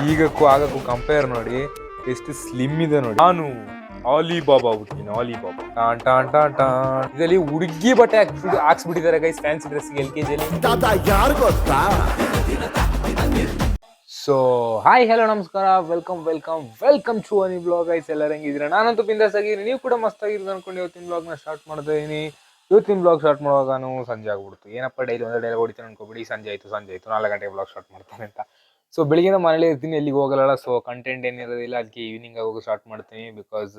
ಈಗಕ್ಕೂ ಆಗಕ್ಕೂ compare ನೋಡಿ ಎಷ್ಟು slim ಇದೆ ನೋಡಿ. ನಾನು ಆಲಿಬಾಬಾ ಹುಟ್ಟಿನ ಆಲಿಬಾಬಾ ಟಾನ್ ಟಾನ್ ಟಾನ್ ಟಾನ್. ಇದರಲ್ಲಿ ಹುಡುಗಿ ಬಟ್ಟೆ ಹಾಕ್ಸ್ಬಿಟ್ಟಿದ್ದಾರೆ ಗೈಸ್ ಫ್ಯಾನ್ಸಿ ಡ್ರೆಸ್ಗೆ LKG ಯಾರು ಗೊತ್ತಾ. ಸೊ ಹಾಯ್ ಹಲೋ ನಮಸ್ಕಾರ, welcome to Ani blog. Guys ಎಲ್ಲರೂ ಹೆಂಗಿದ್ದೀರಾ? ನಾನಂತೂ ಬಿಂದಾಸ್ ಆಗಿದ್ದೀನಿ, ನೀವು ಕೂಡ ಮಸ್ತ್ ಆಗಿರೋದು ಅನ್ಕೊಂಡು ಇವತ್ತಿನ ಬ್ಲಾಗ್ನ ಸ್ಟಾರ್ಟ್ ಮಾಡ್ತಾ ಇದೀನಿ. ಇವತ್ತಿನ ಬ್ಲಾಗ್ ಸ್ಟಾರ್ಟ್ ಮಾಡುವಾಗ ಸಂಜೆ ಆಗ್ಬಿಡ್ತು. ಏನಪ್ಪ ಡೈಲಿ ಒಂದೇ ಡೈಲಿ ಹೊಡಿತೀನಿ ಅನ್ಕೋಬಿಡಿ, ಸಂಜೆ ಆಯ್ತು 4 ಗಂಟೆಗೆ ಬ್ಲಾಗ್ ಸ್ಟಾರ್ಟ್ ಮಾಡ್ತಾನೆ ಅಂತ. ಸೊ ಬೆಳಿಗ್ಗೆ ಮನೇಲಿ ಇರ್ತೀನಿ, ಎಲ್ಲಿಗೆ ಹೋಗಲ್ಲ. ಸೊ ಕಂಟೆಂಟ್ ಏನಿರೋದಿಲ್ಲ, ಅದಕ್ಕೆ ಈವ್ನಿಂಗ್ ಆಗೋದು ಸ್ಟಾರ್ಟ್ ಮಾಡ್ತೀನಿ. ಬಿಕಾಸ್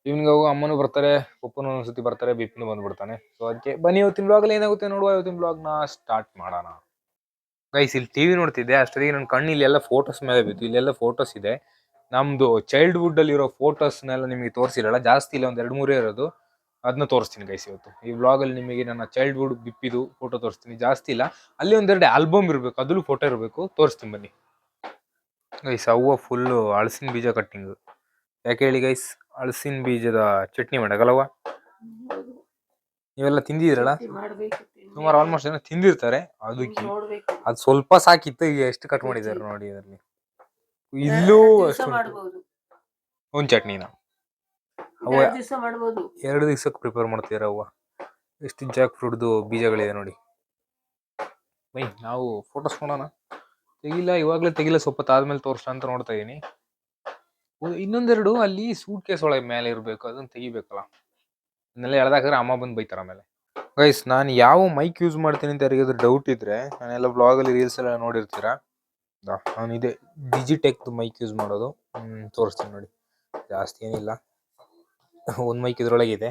ಈವ್ನಿಂಗ್ ಆಗುವ ಅಮ್ಮನೂ ಬರ್ತಾರೆ, ಪಪ್ಪನೂ ಒಂದ್ಸತಿ ಬರ್ತಾರೆ, ಬಿಪಿನೂ ಬಂದ್ಬಿಡ್ತಾನೆ. ಸೊ ಅದಕ್ಕೆ ಬನ್ನಿ ಇವತ್ತಿನ ಬ್ಲಾಗಲ್ಲಿ ಏನಾಗುತ್ತೆ ನೋಡುವ. ಇವತ್ತಿನ ಬ್ಲಾಗ್ನ ಸ್ಟಾರ್ಟ್ ಮಾಡೋಣ. ಗೈಸ್ ಇಲ್ಲಿ ಟಿವಿ ನೋಡ್ತಿದ್ದೆ, ಅಷ್ಟೊತ್ತಿಗೆ ನನ್ನ ಕಣ್ಣು ಇಲ್ಲೆಲ್ಲ ಫೋಟೋಸ್ ಮೇಲೆ ಬಿತ್ತು. ಇಲ್ಲೆಲ್ಲ ಫೋಟೋಸ್ ಇದೆ, ನಮ್ದು ಚೈಲ್ಡ್ಹುಡ್ ಅಲ್ಲಿ ಇರೋ ಫೋಟೋಸ್ನೆಲ್ಲ ನಿಮಗೆ ತೋರಿಸಿರಲ್ಲ, ಜಾಸ್ತಿ ಇಲ್ಲ, ಒಂದ್ 2-3 ಇರೋದು. ಅದನ್ನ ತೋರಿಸ್ತೀನಿ ಗೈಸ್ ಇವತ್ತು ಈ ವ್ಲಾಗ್ ಅಲ್ಲಿ. ನಿಮಗೆ ನನ್ನ ಚೈಲ್ಡ್ಹುಡ್ ಬಿಪ್ಪಿದು ಫೋಟೋ ತೋರಿಸ್ತೀನಿ, ಜಾಸ್ತಿ ಇಲ್ಲ. ಅಲ್ಲಿ 1-2 ಆಲ್ಬಮ್ ಇರಬೇಕು, ಅದ್ರಲ್ಲೂ ಫೋಟೋ ಇರಬೇಕು, ತೋರಿಸ್ತೀನಿ ಬನ್ನಿ ಗೈಸ್. ಅವ್ವ ಫುಲ್ಲು ಹಲಸಿನ ಬೀಜ ಕಟ್ಟಿಂಗ್. ಯಾಕೆ ಹೇಳಿ ಗೈಸ್, ಹಲಸಿನ ಬೀಜದ ಚಟ್ನಿ ಮಾಡಕಲ್ಲವ್ವ. ನೀವೆಲ್ಲ ತಿಂದಿದ್ದೀರಲ್ಲ, ಸುಮಾರು ಆಲ್ಮೋಸ್ಟ್ ಏನೋ ತಿಂದಿರ್ತಾರೆ. ಅದಕ್ಕೆ ಅದು ಸ್ವಲ್ಪ ಸಾಕಿತ್ತು, ಈಗ ಎಷ್ಟು ಕಟ್ ಮಾಡಿದ್ದಾರೆ ನೋಡಿ. ಅದರಲ್ಲಿ ಇಲ್ಲೂ ಒಂದ್ ಚಟ್ನಿನ 2 ದಿವಸಕ್ಕೆ ಪ್ರಿಪೇರ್ ಮಾಡ್ತೀರ ಅವ್ವ. ಎಷ್ಟು ಜಾಕ್ ಫ್ರೂಟ್ದು ಬೀಜಗಳಿದೆ ನೋಡಿ. ಬೈ ನಾವು ಫೋಟೋಸ್ ನೋಡೋಣ. ತೆಗಿಲ್ಲ, ಇವಾಗಲೇ ತೆಗಿಲ್ಲ, ಸ್ವಲ್ಪ ಆದ್ಮೇಲೆ ತೋರಿಸೋಣ ಅಂತ ನೋಡ್ತಾ ಇದೀನಿ. ಇನ್ನೊಂದೆರಡು ಅಲ್ಲಿ ಸೂಟ್ ಕೇಸ್ ಒಳಗೆ ಮೇಲೆ ಇರಬೇಕು, ಅದನ್ನ ತೆಗಿಬೇಕಲ್ಲ. ಅದನ್ನೆಲ್ಲ ಎಳ್ದಾಕ್ರೆ ಅಮ್ಮ ಬಂದು ಬೈತಾರ ಆಮೇಲೆ. ಗೈಸ್ ನಾನು ಯಾವ ಮೈಕ್ ಯೂಸ್ ಮಾಡ್ತೀನಿ ಅಂತ ಯಾರಿಗಾದ್ರೂ ಡೌಟ್ ಇದ್ರೆ, ನಾನೆಲ್ಲ ಬ್ಲಾಗಲ್ಲಿ ರೀಲ್ಸ್ ಎಲ್ಲ ನೋಡಿರ್ತೀರಾ, ನಾನು ಇದೆ ಡಿಜಿಟೆಕ್ ಮೈಕ್ ಯೂಸ್ ಮಾಡೋದು. ತೋರಿಸ್ತೀನಿ ನೋಡಿ, ಜಾಸ್ತಿ ಏನಿಲ್ಲ. ಒಂದು ಮೈಕ್ ಇದ್ರೊಳಗೆ ಇದೆ,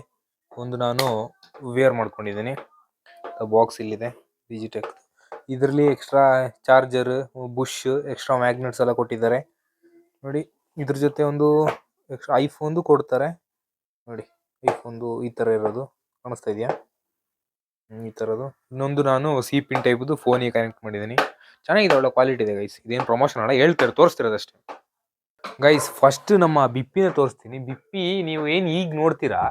ಒಂದು ನಾನು ವೇರ್ ಮಾಡ್ಕೊಂಡಿದ್ದೀನಿ. ಬಾಕ್ಸ್ ಇಲ್ಲಿದೆ ಡಿಜಿಟೆಕ್. ಇದರಲ್ಲಿ extra charger, bush, extra magnets ಎಲ್ಲ ಕೊಟ್ಟಿದ್ದಾರೆ ನೋಡಿ. ಇದ್ರ ಜೊತೆ ಒಂದು ಎಕ್ಸ್ಟ್ರಾ ಐಫೋನ್ದು ಕೊಡ್ತಾರೆ ನೋಡಿ. ಐಫೋನ್ದು ಈ ಥರ ಇರೋದು ಕಾಣಿಸ್ತಾ ಇದೆಯಾ, ಈ ಥರದ್ದು. ಇನ್ನೊಂದು ನಾನು ಪಿನ್ ಟೈಪ್ದು ಫೋನಿಗೆ ಕನೆಕ್ಟ್ ಮಾಡಿದ್ದೀನಿ. ಚೆನ್ನಾಗಿದೆ, ಒಳ್ಳೆ ಕ್ವಾಲಿಟಿ ಇದೆ ಗೈಸ್. ಇದೇನು ಪ್ರಮೋಷನ್ ಅಲ್ಲ, ಹೇಳ್ತಾರೆ, ತೋರಿಸ್ತಿರೋದಷ್ಟೇ ಗೈಸ್. ಫಸ್ಟ್ ನಮ್ಮ ಬಿಪ್ಪಿನ ತೋರಿಸ್ತೀನಿ. ಬಿಪ್ಪಿ ನೀವು ಏನು ಈಗ ನೋಡ್ತೀರಾ,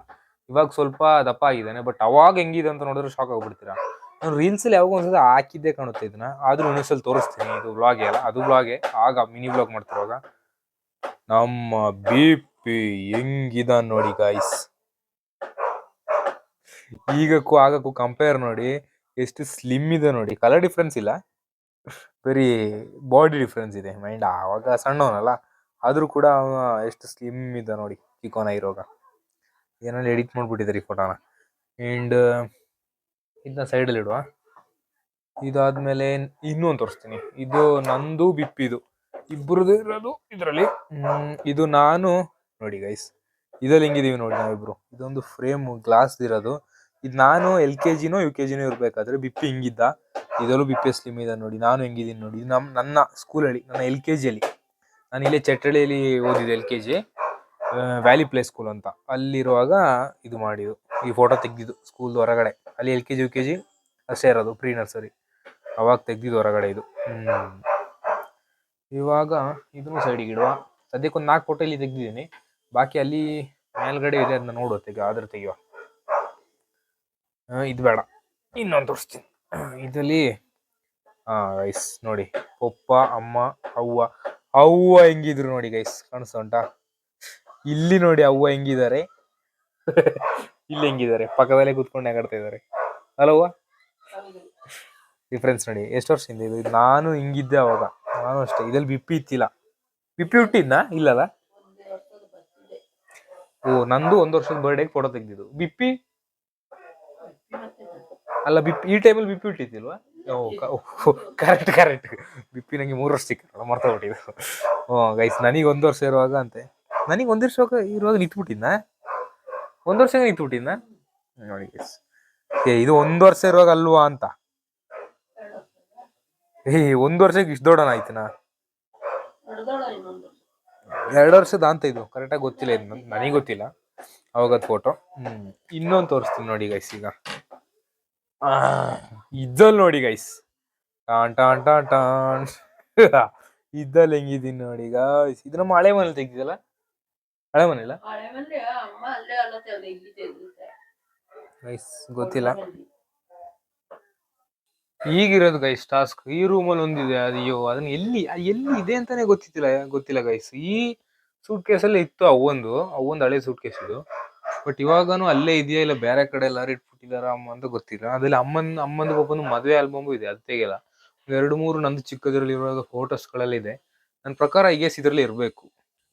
ಇವಾಗ ಸ್ವಲ್ಪ ದಪ್ಪ ಆಗಿದ್ದಾನೆ, ಬಟ್ ಅವಾಗ ಹೆಂಗಿದೆ ಅಂತ ನೋಡಿದ್ರೆ ಶಾಕ್ ಆಗ್ಬಿಡ್ತೀರಾ. ನಾನು ರೀಲ್ಸಲ್ಲಿ ಯಾವಾಗ ಒಂದ್ಸಲ ಹಾಕಿದ್ದೆ ಕಾಣುತ್ತೆ ಇದನ್ನ, ಆದ್ರೂ ಇನ್ನೊಂದ್ಸಲ ತೋರಿಸ್ತೀನಿ. ಇದು ವ್ಲಾಗೆ ಅಲ್ಲ, ಅದು ವ್ಲಾಗೆ. ಆಗ ಮಿನಿ ವ್ಲಾಗ್ ಮಾಡ್ತಿರುವಾಗ ನಮ್ಮ ಬಿಪಿ ಹೆಂಗಿದ ನೋಡಿ ಗೈಸ್. ಈಗಕ್ಕೂ ಆಗಕ್ಕೂ ಕಂಪೇರ್ ನೋಡಿ ಎಷ್ಟು ಸ್ಲಿಮ್ ಇದೆ ನೋಡಿ. ಕಲರ್ ಡಿಫ್ರೆನ್ಸ್ ಇಲ್ಲ, ಬರೀ ಬಾಡಿ ಡಿಫ್ರೆನ್ಸ್ ಇದೆ. ಮೈಂಡ್ ಆವಾಗ ಸಣ್ಣವನಲ್ಲ, ಆದ್ರೂ ಕೂಡ ಎಷ್ಟು ಸ್ಲಿಮ್ ಇದೆ ನೋಡಿ. ಚಿಕೋನ ಇರೋಗ ಏನಾದ್ರು ಎಡಿಟ್ ಮಾಡ್ಬಿಟ್ಟಿದ್ದಾರೆ ಈ ಫೋಟೋನ. ಆ್ಯಂಡ್ ಇದನ್ನ ಸೈಡಲ್ಲಿ ಇಡುವ. ಇದಾದ್ಮೇಲೆ ಇನ್ನೊಂದು ತೋರಿಸ್ತೀನಿ. ಇದು ನಂದು ಬಿಪ್ಪಿದು ಇಬ್ಬರದು ಇರೋದು ಇದರಲ್ಲಿ. ಇದು ನಾನು ನೋಡಿ ಗೈಸ್, ಇದಲ್ಲಿ ಹೆಂಗಿದೀವಿ ನೋಡಿ ನಾವಿಬ್ರು. ಇದೊಂದು ಫ್ರೇಮ್ ಗ್ಲಾಸ್ ಇರೋದು. ಇದು ನಾನು LKGನೋ UKGನೋ ಇರ್ಬೇಕಾದ್ರೆ ಬಿಪ್ಪಿ ಹಿಂಗಿದ್ದ. ಇದರಲ್ಲೂ ಬಿಪ್ಪಿ ಸ್ಲಿಮ್ ಇದೆ ನೋಡಿ. ನಾನು ಹೆಂಗಿದ್ದೀನಿ ನೋಡಿ. ಇದು ನನ್ನ ಸ್ಕೂಲಲ್ಲಿ, ನನ್ನ LKGಯಲ್ಲಿ. ನಾನು ಇಲ್ಲೇ ಚಟ್ಟಳ್ಳಿಯಲ್ಲಿ ಓದಿದ್ದು LKG, ವ್ಯಾಲಿ ಪ್ಲೇ ಸ್ಕೂಲ್ ಅಂತ. ಅಲ್ಲಿರುವಾಗ ಇದು ಮಾಡಿದ್ದು, ಈ ಫೋಟೋ ತೆಗ್ದಿದ್ದು ಸ್ಕೂಲ್ ಹೊರಗಡೆ. ಅಲ್ಲಿ LKG UKG ಅಷ್ಟೇ ಇರೋದು, ಪ್ರೀ ನರ್ಸರಿ. ಅವಾಗ ತೆಗ್ದಿದ್ದು ಹೊರಗಡೆ ಇದು. ಇವಾಗ ಇದನ್ನು ಸೈಡಿಗೆ ಇಡುವ. ಸದ್ಯಕ್ಕೊಂದು 4 ಫೋಟೋ ಇಲ್ಲಿ ತೆಗ್ದಿದ್ದೀನಿ, ಬಾಕಿ ಅಲ್ಲಿ ಮೇಲ್ಗಡೆ ಇದೆ, ಅದನ್ನ ನೋಡುವ ಆದ್ರೆ ತೆಗಿಯುವ. ಇದು ಬೇಡ, ಇನ್ನೊಂದು ತೋರಿಸ್ತೀನಿ. ಇದರಲ್ಲಿ ಗೈಸ್ ನೋಡಿ, ಪಪ್ಪ, ಅಮ್ಮ, ಅವ್ವ ಹೆಂಗಿದ್ರು ನೋಡಿ ಗೈಸ್. ಕಾಣಿಸ್ತಾ ಉಂಟಾ? ಇಲ್ಲಿ ನೋಡಿ ಅವ್ವ ಹೆಂಗಿದ್ದಾರೆ, ಇಲ್ಲಿ ಹೆಂಗಿದ್ದಾರೆ, ಪಕ್ಕದಲ್ಲೇ ಕೂತ್ಕೊಂಡು ನೆಗಾಡ್ತಾ ಇದ್ದಾರೆ ಅಲ್ಲವ್ವ. ಡಿಫ್ರೆನ್ಸ್ ನೋಡಿ ಎಷ್ಟು ವರ್ಷದಿಂದ ಇದು. ನಾನು ಹಿಂಗಿದ್ದೆ ಅವಾಗ, ನಾನು ಅಷ್ಟೇ. ಇದ್ರಲ್ಲಿ ಬಿಪ್ಪಿ ಇತ್ತಿಲ್ಲ. ಬಿಪ್ಪಿ ಹುಟ್ಟಿದ್ನಾ? ಇಲ್ಲಲ್ಲ. ಓ, ನಂದು 1 ವರ್ಷದ ಬರ್ಡೇಗೆ ಫೋಟೋ ತೆಗ್ದಿದ್ದು. ಬಿಪ್ಪಿ ಅಲ್ಲ, ಬಿಪ್ಪಿ ಈ ಟೈಮಲ್ಲಿ ಬಿಪ್ಪಿ ಹುಟ್ಟಿದ್ದಿಲ್ವಾ? ಕರೆಕ್ಟ್. ಬಿಪ್ಪಿ ನಂಗೆ 3 ವರ್ಷ ಸಿಕ್ಕ, ಮರ್ತಾ ಬಿಟ್ಟಿದ್ದು. ಗೈಸ್ ನನಗೆ 1 ವರ್ಷ ಇರುವಾಗ ಅಂತೆ, ನನಗೆ 1 ವರ್ಷ ಇರುವಾಗ ನಿಂತ್ಬಿಟ್ಟಿದ್ನ. 1 ವರ್ಷ ನಿಂತ್ಬಿಟ್ಟಿದ್ನ ನೋಡಿ ಗೈಸ್. ಇದು 1 ವರ್ಷ ಇರುವಾಗ ಅಲ್ವಾ ಅಂತ. 1 ವರ್ಷಕ್ಕೆ ಇಷ್ಟು ದೊಡ್ಡನ ಆಯ್ತನಾ? 2 ವರ್ಷದ ಅಂತ ಇದು ಕರೆಕ್ಟಾಗಿ ಗೊತ್ತಿಲ್ಲ. ಇದು ನನಗೆ ಗೊತ್ತಿಲ್ಲ ಅವಾಗದ ಫೋಟೋ. ಇನ್ನೊಂದು ತೋರಿಸ್ತೀನಿ ನೋಡಿ ಗೈಸ್. ಈಗ ಇದ್ದಲ್ಲಿ ನೋಡಿ ಗೈಸ್, ಟಾನ್ ಟಾನ್ ಟಾನ್ ಟಾನ್. ಇದ್ದಲ್ಲಿ ಹೆಂಗಿದ್ದೀನಿ ನೋಡಿ ಗೈಸ್. ಇದು ನಮ್ಮ ಹಳೆ ಮನೇಲಿ ತೆಗ್ದಿದ್ದಲ್ಲ, ಹಳೆ ಮನೆಯಲ್ಲ ಗೈಸ್, ಗೊತ್ತಿಲ್ಲ. ಈಗಿರೋದು ಗೈಸ್ ಟಾಸ್ಕ್. ಈ ರೂಮಲ್ಲಿ ಒಂದಿದೆ, ಅಯ್ಯೋ ಅದನ್ನ ಎಲ್ಲಿ ಇದೆ ಅಂತಾನೆ ಗೊತ್ತಿಲ್ಲ ಗೈಸ್. ಈ ಸೂಟ್ ಕೇಸಲ್ಲಿ ಇತ್ತು ಅವೊಂದು ಹಳೆ ಸೂಟ್ ಕೇಸ್ ಇದು. ಬಟ್ ಇವಾಗನು ಅಲ್ಲೇ ಇದೆಯಾ ಇಲ್ಲ ಬೇರೆ ಕಡೆ ಎಲ್ಲಾರು ಇಟ್ಬಿಟ್ಟಿದಾರ ಅಮ್ಮ ಅಂತ ಗೊತ್ತಿಲ್ಲ. ಅದ್ರಲ್ಲಿ ಅಮ್ಮಂದು ಒಬ್ಬನು ಮದುವೆ ಆಲ್ಬಮ್ ಇದೆ, ಅದು ತೆಗಿಲ್ಲ. 2-3 ನಂದು ಚಿಕ್ಕದ್ರಲ್ಲಿ ಇರುವಾಗ ಫೋಟೋಸ್ಗಳೆಲ್ಲ ಇದೆ. ನನ್ನ ಪ್ರಕಾರ ಐ ಗೆಸ್ ಇದ್ರಲ್ಲಿ ಇರ್ಬೇಕು.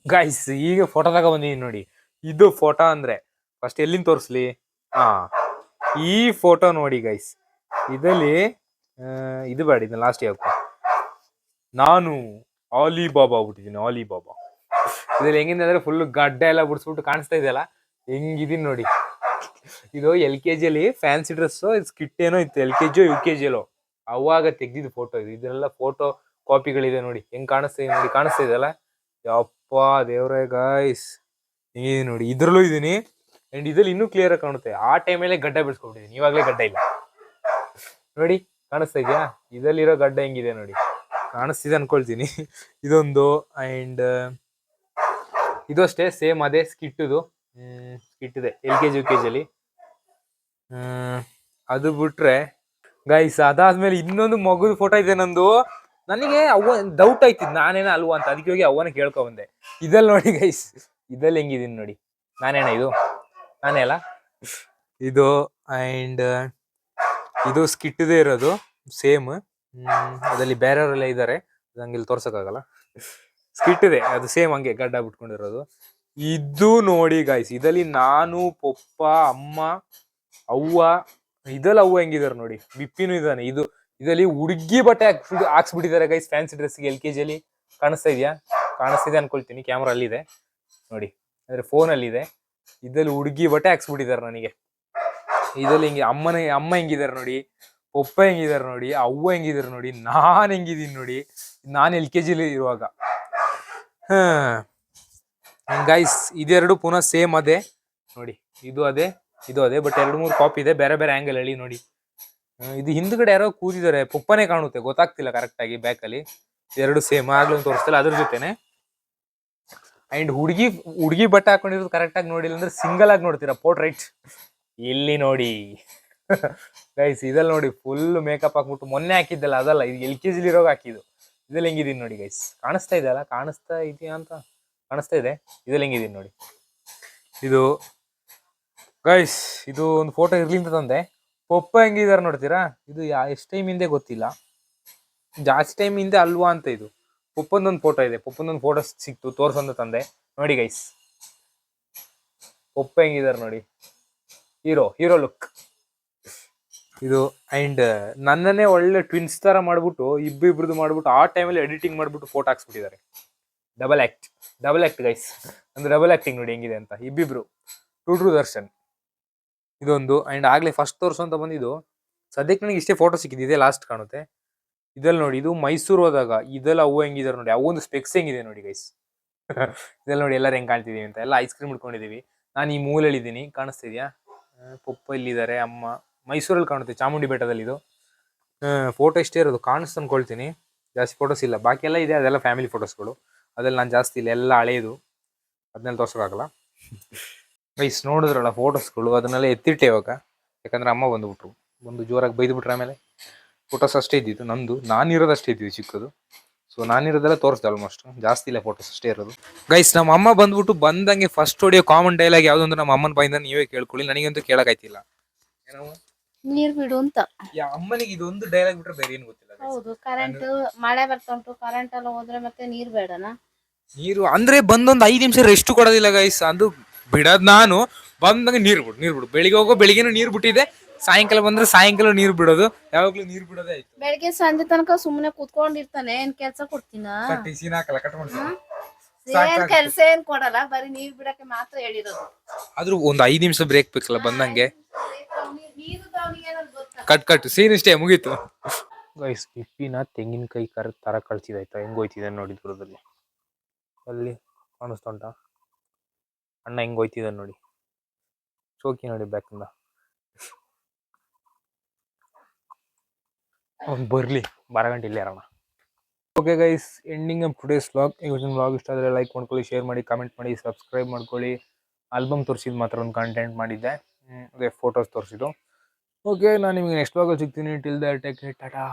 ಗೈಸ್ ಈಗ ಫೋಟೋ ತಗೋ ಬಂದಿದ್ದೀನಿ ನೋಡಿ. ಇದು ಫೋಟೋ ಅಂದ್ರೆ ಫಸ್ಟ್ ಎಲ್ಲಿಂದ ತೋರಿಸ್ಲಿ? ಹಾ, ಈ ಫೋಟೋ ನೋಡಿ ಗೈಸ್. ಇದರಲ್ಲಿ ಇದು ಬೇಡ, ಇದನ್ನ ಲಾಸ್ಟ್ ಯಾಕೆ, ನಾನು ಆಲಿಬಾಬಾ ಆಗ್ಬಿಟ್ಟಿದ್ದೀನಿ, ಆಲಿಬಾಬಾ. ಇದ್ರಲ್ಲಿ ಹೆಂಗಿದೆ ಅಂದ್ರೆ ಫುಲ್ ಗಡ್ಡ ಎಲ್ಲ ಬಿಡಿಸ್ಬಿಟ್ಟು ಕಾಣಿಸ್ತಾ ಇದೆಯಲ್ಲ, ಹೆಂಗಿದೀನಿ ನೋಡಿ. ಇದು LKG ಅಲ್ಲಿ ಫ್ಯಾನ್ಸಿ ಡ್ರೆಸ್ ಸ್ಕಿಟ್ ಏನೋ ಇತ್ತು, LKG UKG ಎಲ್ಲೋ ಅವಾಗ ತೆಗ್ದಿದ್ದು ಫೋಟೋ ಇದು. ಇದೆಲ್ಲ ಫೋಟೋ ಕಾಪಿಗಳಿದೆ ನೋಡಿ, ಹೆಂಗ್ ಕಾಣಿಸ್ತಾ ಇದೆಯಲ್ಲ. ಯಪ್ಪ ದೇವ್ರೇ ಗೈಸ್, ಹಿಂಗಿದೆ ನೋಡಿ. ಇದ್ರಲ್ಲೂ ಇದೀನಿ ಅಂಡ್ ಇದ್ರಲ್ಲಿ ಇನ್ನೂ ಕ್ಲಿಯರ್ ಆಗಿ ಕಾಣುತ್ತೆ. ಆ ಟೈಮಲ್ಲೇ ಗಡ್ಡ ಬಿಡಿಸ್ಕೊಬಿಟ್ಟಿದ್ದೀನಿ, ಇವಾಗಲೇ ಗಡ್ಡ ಇಲ್ಲ ನೋಡಿ. ಕಾಣಿಸ್ತಾ ಇದೆಯಾ? ಇದರಲ್ಲಿರೋ ಗಡ್ಡ ಹೆಂಗಿದೆ ನೋಡಿ, ಕಾಣಿಸ್ತಿದೆ ಅನ್ಕೊಳ್ತೀನಿ. ಇದೊಂದು ಅಂಡ್ ಇದು ಅಷ್ಟೇ ಸೇಮ್ ಅದೇ ಸ್ಕಿಟ್ ಇದೆ LKG UKG ಅಲ್ಲಿ. ಅದು ಬಿಟ್ರೆ ಗೈಸ್ ಅದಾದ್ಮೇಲೆ ಇನ್ನೊಂದು ಮಗುದ ಫೋಟೋ ಇದೆ ನಂದು. ನನಗೆ ಡೌಟ್ ಆಯ್ತಿದ್ ನಾನೇನ ಅಲ್ವಾ ಅಂತ, ಅದಕ್ಕೆ ಹೋಗಿ ಅವನ ಕೇಳ್ಕೊ ಬಂದೆ. ಇದಲ್ಲಿ ನೋಡಿ ಗೈಸ್, ಇದಲ್ಲಿ ಹೆಂಗಿದೀನಿ ನೋಡಿ. ನಾನೇನ ಇದು? ನಾನೇ ಅಲ್ಲ ಇದು. ಅಂಡ್ ಇದು ಸ್ಕಿಟ್ದೇ ಇರೋದು ಸೇಮ್. ಅದಲ್ಲಿ ಬೇರೆಯವರೆಲ್ಲ ಇದ್ದಾರೆ, ಹಂಗೆ ಇಲ್ಲಿ ತೋರ್ಸಕ್ಕಾಗಲ್ಲ. ಸ್ಕಿಟ್ ಇದೆ ಅದು ಸೇಮ್, ಹಂಗೆ ಗಡ್ಡ ಬಿಟ್ಕೊಂಡಿರೋದು. ಇದು ನೋಡಿ ಗೈಸ್, ಇದಲ್ಲಿ ನಾನು, ಪಪ್ಪ, ಅಮ್ಮ, ಅವ್ವ. ಇದಲ್ಲಿ ಅವ್ವ ಹೆಂಗಿದಾರೆ ನೋಡಿ, ಬಿಪ್ಪಿನೂ ಇದ್ದಾನೆ. ಇದರಲ್ಲಿ ಹುಡುಗಿ ಬಟ್ಟೆ ಹಾಕ್ಸ್ಬಿಟ್ಟಿದ್ದಾರೆ ಗೈಸ್, ಫ್ಯಾನ್ಸಿ ಡ್ರೆಸ್ಗೆ LKG ಅಲ್ಲಿ. ಕಾಣಿಸ್ತಾ ಇದೆಯಾ? ಕಾಣಿಸ್ತಿದೆ ಅನ್ಕೊಳ್ತೀನಿ, ಕ್ಯಾಮ್ರಾ ಅಲ್ಲಿದೆ ನೋಡಿ, ಅಂದ್ರೆ ಫೋನ್ ಅಲ್ಲಿ ಇದೆ. ಇದಲ್ಲಿ ಹುಡುಗಿ ಬಟ್ಟೆ ಹಾಕ್ಸ್ಬಿಟ್ಟಿದ್ದಾರೆ ನನಗೆ. ಇದಲ್ಲಿ ಅಮ್ಮ ಹೆಂಗಿದಾರೆ ನೋಡಿ, ಪಪ್ಪ ಹೆಂಗಿದಾರೆ ನೋಡಿ, ಅವ್ವ ಹೆಂಗಿದಾರೆ ನೋಡಿ, ನಾನ್ ಹೆಂಗಿದೀನಿ ನೋಡಿ. ನಾನು LKG ಅಲ್ಲಿ ಇರುವಾಗ. ಗೈಸ್ ಇದೆರಡು ಪುನಃ ಸೇಮ್ ಅದೇ ನೋಡಿ. ಇದು ಅದೇ ಬಟ್ 2-3 ಕಾಪಿ ಇದೆ, ಬೇರೆ ಬೇರೆ ಆಂಗಲ್ ಹೇಳಿ ನೋಡಿ. ಇದು ಹಿಂದ್ಗಡೆ ಯಾರೋ ಕೂತಿದ್ದಾರೆ, ಪಪ್ಪನೇ ಕಾಣುತ್ತೆ, ಗೊತ್ತಾಗ್ತಿಲ್ಲ ಕರೆಕ್ಟ್ ಆಗಿ ಬ್ಯಾಕ್ ಅಲ್ಲಿ. ಎರಡು ಸೇಮ್, ಆಗ್ಲೂ ತೋರಿಸ್ತಿಲ್ಲ, ಅದ್ರ ಜೊತೆನೆ. ಅಂಡ್ ಹುಡುಗಿ ಬಟ್ಟೆ ಹಾಕೊಂಡಿರೋದು ಕರೆಕ್ಟ್ ಆಗಿ ನೋಡಿಲ್ಲ ಅಂದ್ರೆ ಸಿಂಗಲ್ ಆಗಿ ನೋಡ್ತೀರಾ ಪೋರ್ಟ್ರೈಟ್. ಇಲ್ಲಿ ನೋಡಿ ಗೈಸ್, ಇದಲ್ಲಿ ನೋಡಿ ಫುಲ್ ಮೇಕಪ್ ಹಾಕ್ಬಿಟ್ಟು ಮೊನ್ನೆ ಹಾಕಿದ್ದಲ್ಲ ಅದಲ್ಲ, ಇದು LKG ಇರೋವಾಗ ಹಾಕಿದ್ದು. ಇದ್ರಲ್ಲಿ ಹೆಂಗಿದೀನಿ ನೋಡಿ ಗೈಸ್, ಕಾಣಿಸ್ತಾ ಇದೆಯಲ್ಲ? ಕಾಣಿಸ್ತಾ ಇದೆಯಾ ಅಂತ ಕಾಣಿಸ್ತಾ ಇದೆ. ಇದ್ರಲ್ಲಿ ಹೆಂಗಿದೀನಿ ನೋಡಿ. ಇದು ಗೈಸ್ ಇದು ಒಂದು ಫೋಟೋ ಇರ್ಲಿಂತ ತಂದೆ. ಪಪ್ಪ ಹೆಂಗಿದಾರೆ ನೋಡ್ತೀರಾ? ಇದು ಎಷ್ಟು ಟೈಮ್ ಹಿಂದೆ ಗೊತ್ತಿಲ್ಲ, ಜಾಸ್ತಿ ಟೈಮ್ ಹಿಂದೆ ಅಲ್ವಾ ಅಂತ. ಇದು ಪಪ್ಪಂದೊಂದು ಫೋಟೋ ಇದೆ, ಪಪ್ಪಂದೊಂದು ಫೋಟೋ ಸಿಕ್ತು, ತೋರ್ಸಂತ ತಂದೆ ನೋಡಿ ಗೈಸ್. ಪಪ್ಪ ಹೆಂಗಿದಾರೆ ನೋಡಿ, ಹೀರೋ ಲುಕ್ ಇದು. ಅಂಡ್ ನನ್ನನ್ನೇ ಒಳ್ಳೆ ಟ್ವಿನ್ಸ್ ತರ ಮಾಡ್ಬಿಟ್ಟು ಇಬ್ಬಿಬ್ರದ್ದು ಮಾಡ್ಬಿಟ್ಟು ಆ ಟೈಮಲ್ಲಿ ಎಡಿಟಿಂಗ್ ಮಾಡ್ಬಿಟ್ಟು ಫೋಟೋ ಹಾಕ್ಸ್ಬಿಟ್ಟಿದ್ದಾರೆ. ಡಬಲ್ ಆಕ್ಟ್ ಗೈಸ್, ಅಂದ್ರೆ ಡಬಲ್ ಆಕ್ಟಿಂಗ್ ನೋಡಿ ಹೆಂಗಿದೆ ಅಂತ. ಇಬ್ಬಿಬ್ರು ಟ್ರೂ ದರ್ಶನ್ ಇದೊಂದು. ಅಂಡ್ ಆಗ್ಲೇ ಫಸ್ಟ್ ತೋರ್ಸು ಅಂತ ಬಂದಿದ್ದು. ಸದ್ಯಕ್ಕೆ ನನಗೆ ಇಷ್ಟೇ ಫೋಟೋ ಸಿಕ್ಕಿದೆ, ಇದೇ ಲಾಸ್ಟ್ ಕಾಣುತ್ತೆ. ಇದಲ್ಲಿ ನೋಡಿ, ಇದು ಮೈಸೂರು ಹೋದಾಗ. ಇದೆಲ್ಲ ಅವ್ವ ಹೆಂಗಿದಾರೆ ನೋಡಿ, ಅವೊಂದು ಸ್ಪೆಕ್ಸ್ ಹೆಂಗಿದೆ ನೋಡಿ ಗೈಸ್. ಇದೆಲ್ಲ ನೋಡಿ ಎಲ್ಲರೂ ಹೆಂಗ್ ಕಾಣ್ತಿದೀವಿ ಅಂತ. ಎಲ್ಲ ಐಸ್ ಕ್ರೀಮ್ ಇಟ್ಕೊಂಡಿದೀವಿ. ನಾನು ಈ ಮೂಲೆಯಲ್ಲಿದ್ದೀನಿ, ಕಾಣಿಸ್ತಿದ್ಯಾ? ಪಪ್ಪ ಇಲ್ಲಿದ್ದಾರೆ, ಅಮ್ಮ ಮೈಸೂರಲ್ಲಿ ಕಾಣುತ್ತೆ, ಚಾಮುಂಡಿ ಬೆಟ್ಟದಲ್ಲಿ. ಇದು ಫೋಟೋ ಇಷ್ಟೇ ಇರೋದು, ಕಾಣಿಸ್ತು ಅನ್ಕೊಳ್ತೀನಿ. ಜಾಸ್ತಿ ಫೋಟೋಸ್ ಇಲ್ಲ, ಬಾಕಿ ಎಲ್ಲ ಇದೆ, ಅದೆಲ್ಲ ಫ್ಯಾಮಿಲಿ ಫೋಟೋಸ್ಗಳು. ಅದ್ರಲ್ಲಿ ನಾನು ಜಾಸ್ತಿ ಇಲ್ಲ, ಎಲ್ಲ ಹಳೇದು, ಅದನ್ನೆಲ್ಲ ತೋರ್ಸೋಕ್ಕಾಗಲ್ಲ. ಗೈಸ್ ನೋಡಿದ್ರಲ್ಲ ಫೋಟೋಸ್ಗಳು, ಅದನ್ನೆಲ್ಲ ಎತ್ತಿಟ್ಟೆ ಇವಾಗ. ಯಾಕಂದ್ರೆ ಅಮ್ಮ ಬಂದುಬಿಟ್ರು, ಜೋರಾಗಿ ಬೈದ್ಬಿಟ್ರೆ. ಆಮೇಲೆ ಫೋಟೋಸ್ ಅಷ್ಟೇ ಇದ್ದಿದ್ದು ನಂದು, ನಾನಿರೋದು ಅಷ್ಟೇ ಇದ್ದಿದ್ದು ಚಿಕ್ಕದು. ಸೊ ನಾನಿರೋದೆಲ್ಲ ತೋರಿಸ್ದೆ ಆಲ್ಮೋಸ್ಟ್, ಜಾಸ್ತಿ ಇಲ್ಲ, ಫೋಟೋಸ್ ಅಷ್ಟೇ ಇರೋದು. ಗೈಸ್ ನಮ್ಮ ಅಮ್ಮ ಬಂದಂಗೆ ಫಸ್ಟ್ ಹೊಡಿಯೋ ಕಾಮನ್ ಡೈಲಾಗ್ ಯಾವ್ದು ಅಂದ್ರೆ, ನಮ್ಮ ಅಮ್ಮನ ಬಾಯಿಂದ ನೀವೇ ಕೇಳ್ಕೊಳ್ಳಿ, ನನಗಂತೂ ಕೇಳಕ್ಕಾಯ್ತಿಲ್ಲ. ನೀರ್ ಬಿಡು ಅಂತ. ಅಮ್ಮನಿಗೆ ಇದೊಂದು ಡೈಲಾಗ್ ಬಿಟ್ರೆ ಬೇರೆ ಏನು ಗೊತ್ತಿಲ್ಲ. ಹೌದು, ಕರೆಂಟ್ ಮಳೆ ಬರ್ತುಂಟು, ಕರೆಂಟ್ ಎಲ್ಲ ಹೋದ್ರೆ ಮತ್ತೆ ನೀರ್ ಬೇಡನಾ? ನೀರು ಅಂದ್ರೆ ಬಂದೊಂದು 5 ನಿಮಿಷ ರೆಸ್ಟ್ ಕೊಡೋದಿಲ್ಲ ಗೈಸ್. ಅದು ಬಿಡೋದ್ ನಾನು ಬಂದಂಗೆ ನೀರ್ ಬಿಡು. ಬೆಳಿಗ್ಗೆನೂ ನೀರ್ ಬಿಟ್ಟಿದೆ, ಸಾಯಂಕಾಲ ಬಂದ್ರೆ ಸಾಯಂಕಾಲ ನೀರ್ ಬಿಡೋದು, ಯಾವಾಗ್ಲೂ ನೀರ್ ಬಿಡೋದೇ ಆಯ್ತು. ಬೆಳಿಗ್ಗೆ ಸಂಜೆ ತನಕ ಸುಮ್ನೆ ಕೂತ್ಕೊಂಡಿರ್ತಾನೆ, ಏನ್ ಕೆಲ್ಸ ಕೊಡ್ತೀನ? ಏನ್ ಕೆಲ್ಸ ಏನ್ ಕೊಡಲ್ಲ, ಬರೀ ನೀರ್ ಬಿಡಕ್ಕೆ ಮಾತ್ರ ಹೇಳಿರೋದು. ಆದ್ರೂ ಒಂದ್ 5 ನಿಮಿಷ ಬ್ರೇಕ್ ಬೇಕಲ್ಲ ಬಂದಂಗೆ. ಕಟ್ ಸೀನ್ ಇಷ್ಟೇ, ಮುಗೀತು. ಗೈಸ್ ಹಿಪ್ಪಿನ ತೆಂಗಿನಕಾಯಿ ತರ ಕಳ್ಸಿದಾಯ್ತಾ, ಹೆಂಗ್ ಹೋಯ್ತಿದೆ ನೋಡಿ ದೂರದಲ್ಲಿ. ಅಲ್ಲಿ ಕಾಣಿಸ್ತಾ ಉಂಟಾ ಅಣ್ಣ ಹೆಂಗ್ ಹೋಯ್ತಿದ ನೋಡಿ, ಶೋಕಿ ನೋಡಿ ಬ್ಯಾಕಿಂದ. ಅವ್ನು ಬರ್ಲಿ, 12 ಗಂಟೆ ಇಲ್ಲೇ ಇರೋಣ. Okay guys, ending of today's vlog. ಇವತ್ತಿನ ವ್ಲಾಗ್ ಇಷ್ಟ ಆದರೆ ಲೈಕ್ ಮಾಡ್ಕೊಳ್ಳಿ, ಶೇರ್ ಮಾಡಿ, ಕಾಮೆಂಟ್ ಮಾಡಿ, ಸಬ್ಸ್ಕ್ರೈಬ್ ಮಾಡ್ಕೊಳ್ಳಿ. ಆಲ್ಬಮ್ ತೋರಿಸಿದ್ದು ಮಾತ್ರ ಒಂದು ಕಂಟೆಂಟ್ ಮಾಡಿದ್ದೆ, ಅದೇ ಫೋಟೋಸ್ ತೋರಿಸಿದ್ದು. ಓಕೆ, ನಾನು ನಿಮಗೆ ನೆಕ್ಸ್ಟ್ ಭಾಗದಲ್ಲಿ ಸಿಗ್ತೀನಿ. Till the take care, Tata.